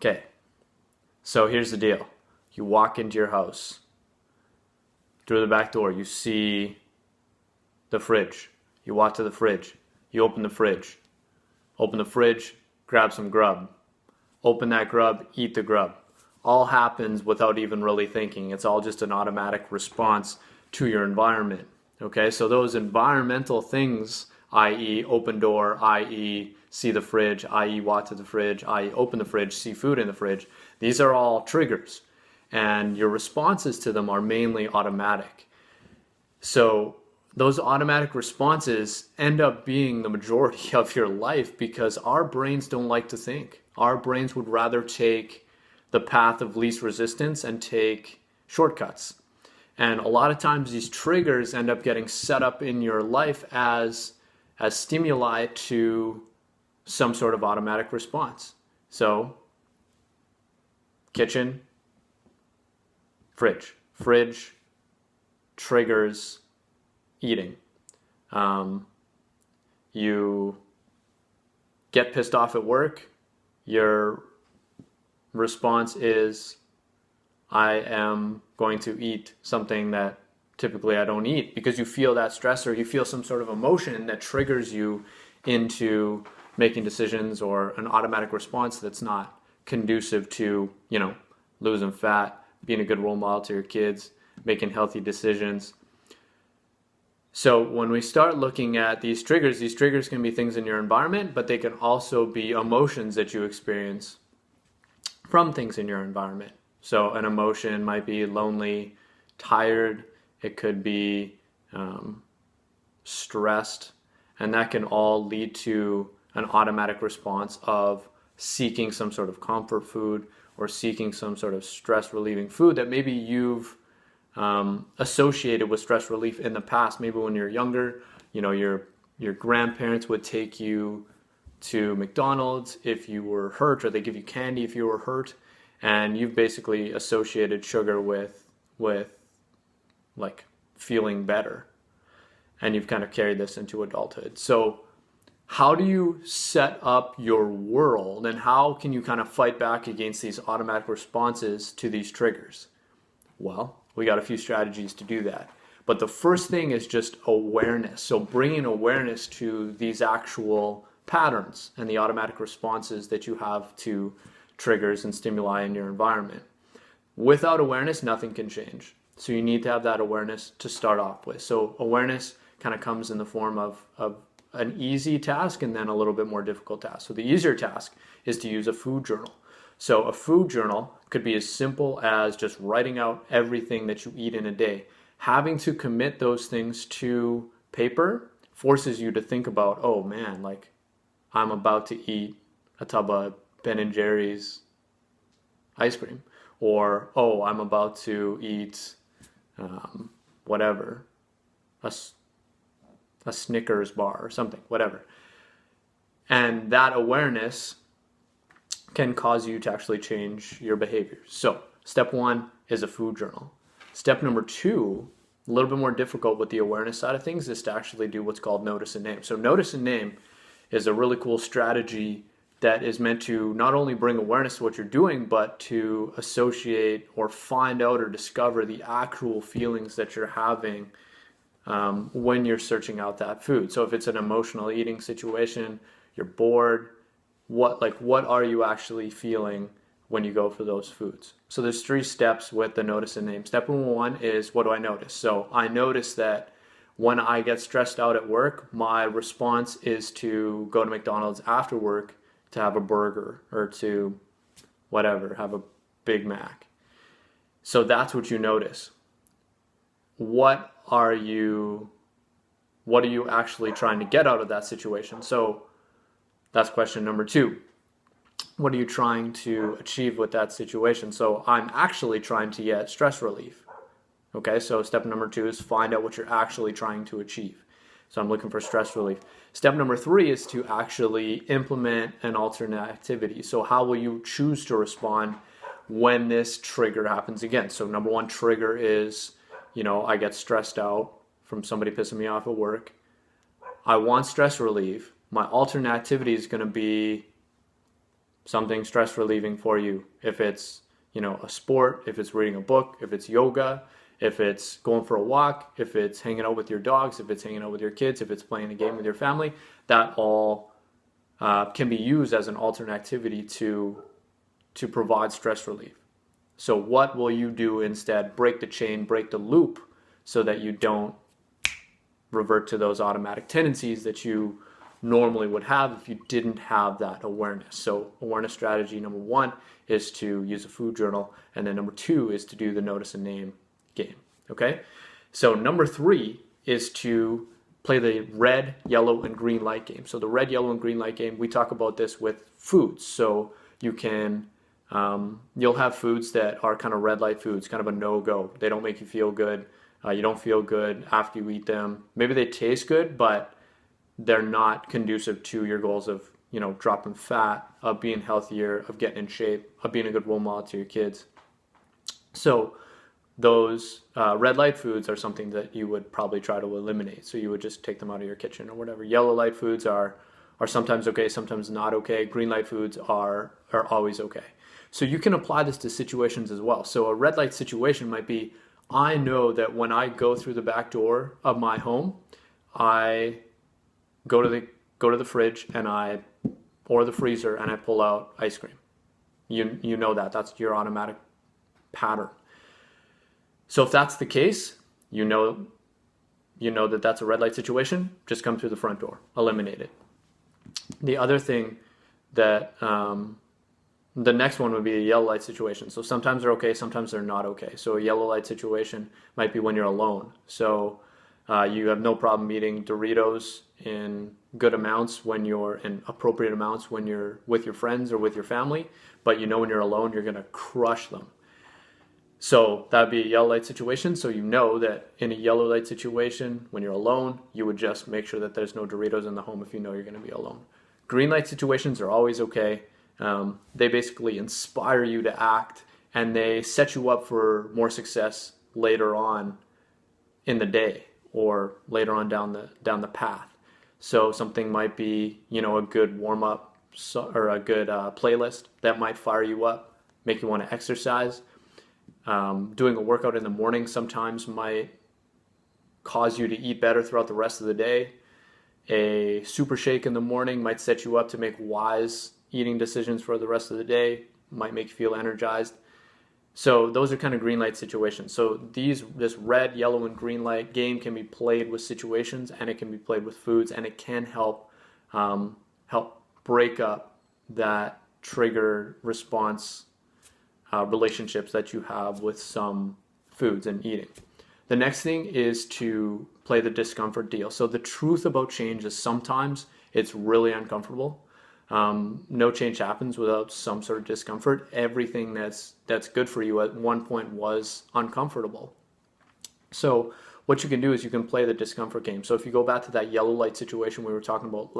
Okay, so here's the deal. You walk into your house. Through the back door, you see the fridge. You walk to the fridge. You open the fridge. Open the fridge, grab some grub. Open that grub, eat the grub. All happens without even really thinking. It's all just an automatic response to your environment. Okay, so those environmental things, i.e. open door, i.e. see the fridge, i.e. walk to the fridge, i.e. open the fridge, see food in the fridge, these are all triggers. And your responses to them are mainly automatic. So those automatic responses end up being the majority of your life because our brains don't like to think. Our brains would rather take the path of least resistance and take shortcuts. And a lot of times these triggers end up getting set up in your life as stimuli to some sort of automatic response. So kitchen, fridge. Fridge triggers eating. You get pissed off at work. Your response is, I am going to eat something that typically I don't eat, because you feel that stress or you feel some sort of emotion that triggers you into making decisions or an automatic response that's not conducive to, losing fat, being a good role model to your kids, making healthy decisions. So when we start looking at these triggers can be things in your environment, but they can also be emotions that you experience from things in your environment. So an emotion might be lonely, tired, it could be stressed, and that can all lead to an automatic response of seeking some sort of comfort food or seeking some sort of stress relieving food that maybe you've associated with stress relief in the past. Maybe when you're younger, your grandparents would take you to McDonald's if you were hurt, or they give you candy if you were hurt, and you've basically associated sugar with like feeling better, and you've kind of carried this into adulthood. So how do you set up your world, and how can you kind of fight back against these automatic responses to these triggers? Well, we got a few strategies to do that. But the first thing is just awareness. So bringing awareness to these actual patterns and the automatic responses that you have to triggers and stimuli in your environment. Without awareness, nothing can change. So you need to have that awareness to start off with. So awareness kind of comes in the form of an easy task and then a little bit more difficult task. So the easier task is to use a food journal. So a food journal could be as simple as just writing out everything that you eat in a day. Having to commit those things to paper forces you to think about, oh man, like I'm about to eat a tub of Ben & Jerry's ice cream. Or, oh, I'm about to eat whatever, a Snickers bar or something, whatever. And that awareness can cause you to actually change your behavior. So step one is a food journal. Step number two, a little bit more difficult with the awareness side of things, is to actually do what's called notice and name. So notice and name is a really cool strategy that is meant to not only bring awareness to what you're doing, but to associate or find out or discover the actual feelings that you're having when you're searching out that food. So if it's an emotional eating situation, you're bored, what are you actually feeling when you go for those foods? So there's 3 steps with the notice and name. Step number 1 is, what do I notice? So I notice that when I get stressed out at work, my response is to go to McDonald's after work to have a burger or to whatever, have a Big Mac. So that's what you notice. What are you actually trying to get out of that situation? So that's question number 2. What are you trying to achieve with that situation? So I'm actually trying to get stress relief. Okay, so step number 2 is find out what you're actually trying to achieve. So I'm looking for stress relief. Step number 3 is to actually implement an alternate activity. So how will you choose to respond when this trigger happens again? So number 1 trigger is, I get stressed out from somebody pissing me off at work. I want stress relief. My alternate activity is going to be something stress relieving for you. If it's, a sport, if it's reading a book, if it's yoga, if it's going for a walk, if it's hanging out with your dogs, if it's hanging out with your kids, if it's playing a game with your family, that all can be used as an alternate activity to provide stress relief. So what will you do instead? Break the chain, break the loop, so that you don't revert to those automatic tendencies that you normally would have if you didn't have that awareness. So awareness strategy number 1 is to use a food journal, and then number 2 is to do the notice and name game. Okay? So number 3 is to play the red, yellow, and green light game. So the red, yellow, and green light game, we talk about this with foods. So you can, you'll have foods that are kind of red light foods, kind of a no-go. They don't make you feel good. You don't feel good after you eat them. Maybe they taste good, but they're not conducive to your goals of, dropping fat, of being healthier, of getting in shape, of being a good role model to your kids. So those red light foods are something that you would probably try to eliminate. So you would just take them out of your kitchen or whatever. Yellow light foods are sometimes okay, sometimes not okay. Green light foods are always okay. So you can apply this to situations as well. So a red light situation might be, I know that when I go through the back door of my home, I go to the fridge or the freezer and I pull out ice cream. You know that's your automatic pattern. So if that's the case, you know that that's a red light situation, just come through the front door, eliminate it. The other thing that the next one would be a yellow light situation. So sometimes they're okay, sometimes they're not okay. So a yellow light situation might be when you're alone. So you have no problem eating Doritos in good amounts in appropriate amounts when you're with your friends or with your family, but when you're alone, you're going to crush them. So that would be a yellow light situation. So you know that in a yellow light situation, when you're alone, you would just make sure that there's no Doritos in the home if you know you're going to be alone. Green light situations are always okay. They basically inspire you to act, and they set you up for more success later on in the day or later on down the path. So something might be, a good warm up or a good playlist that might fire you up, make you want to exercise. Doing a workout in the morning sometimes might cause you to eat better throughout the rest of the day. A super shake in the morning might set you up to make wise eating decisions for the rest of the day, might make you feel energized. So those are kind of green light situations. So this red, yellow, and green light game can be played with situations, and it can be played with foods, and it can help break up that trigger response relationships that you have with some foods and eating. The next thing is to play the discomfort deal. So the truth about change is sometimes it's really uncomfortable. No change happens without some sort of discomfort. Everything that's good for you at one point was uncomfortable. So what you can do is you can play the discomfort game. So if you go back to that yellow light situation we were talking about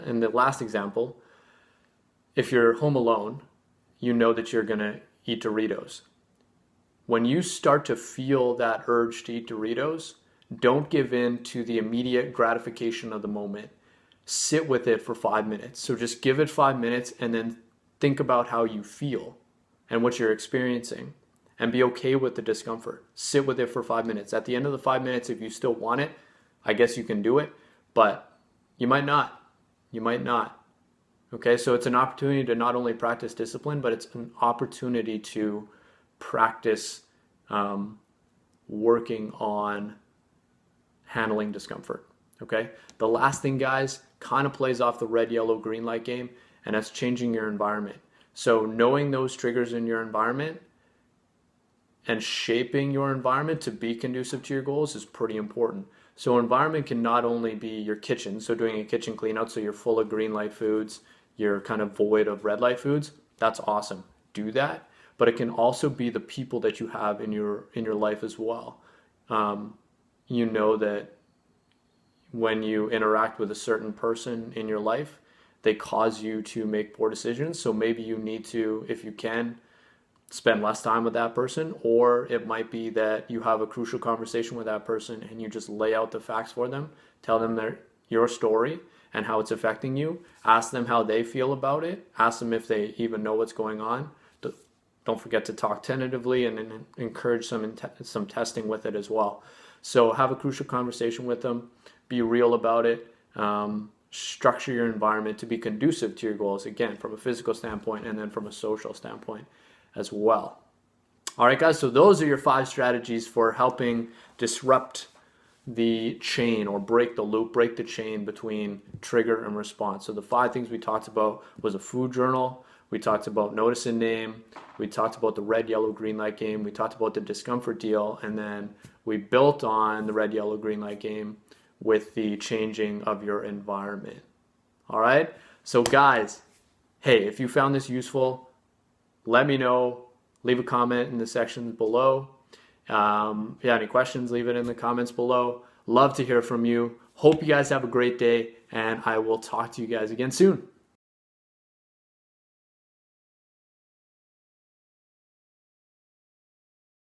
in the last example, if you're home alone, you know that you're going to eat Doritos. When you start to feel that urge to eat Doritos, don't give in to the immediate gratification of the moment. Sit with it for 5 minutes. So just give it 5 minutes and then think about how you feel and what you're experiencing, and be okay with the discomfort. Sit with it for 5 minutes. At the end of the 5 minutes, if you still want it, I guess you can do it, but you might not. You might not. Okay, so it's an opportunity to not only practice discipline, but it's an opportunity to practice working on handling discomfort. Okay, the last thing, guys, kind of plays off the red, yellow, green light game, and that's changing your environment. So knowing those triggers in your environment and shaping your environment to be conducive to your goals is pretty important. So environment can not only be your kitchen, so doing a kitchen clean out so you're full of green light foods, you're kind of void of red light foods. That's awesome. Do that. But it can also be the people that you have in your life as well. You know that when you interact with a certain person in your life, they cause you to make poor decisions. So maybe you need to, if you can, spend less time with that person, or it might be that you have a crucial conversation with that person and you just lay out the facts for them, tell them your story, and how it's affecting you. Ask them how they feel about it. Ask them if they even know what's going on. Don't forget to talk tentatively and encourage some testing with it as well. So have a crucial conversation with them. Be real about it. Structure your environment to be conducive to your goals, again, from a physical standpoint and then from a social standpoint as well. All right, guys, so those are your 5 strategies for helping disrupt the chain or break the loop, break the chain between trigger and response. So the 5 things we talked about was a food journal. We talked about notice and name. We talked about the red, yellow, green light game. We talked about the discomfort deal. And then we built on the red, yellow, green light game with the changing of your environment. All right. So guys, hey, if you found this useful, let me know. Leave a comment in the sections below. If you have any questions, leave it in the comments below. Love to hear from you. Hope you guys have a great day, and I will talk to you guys again soon.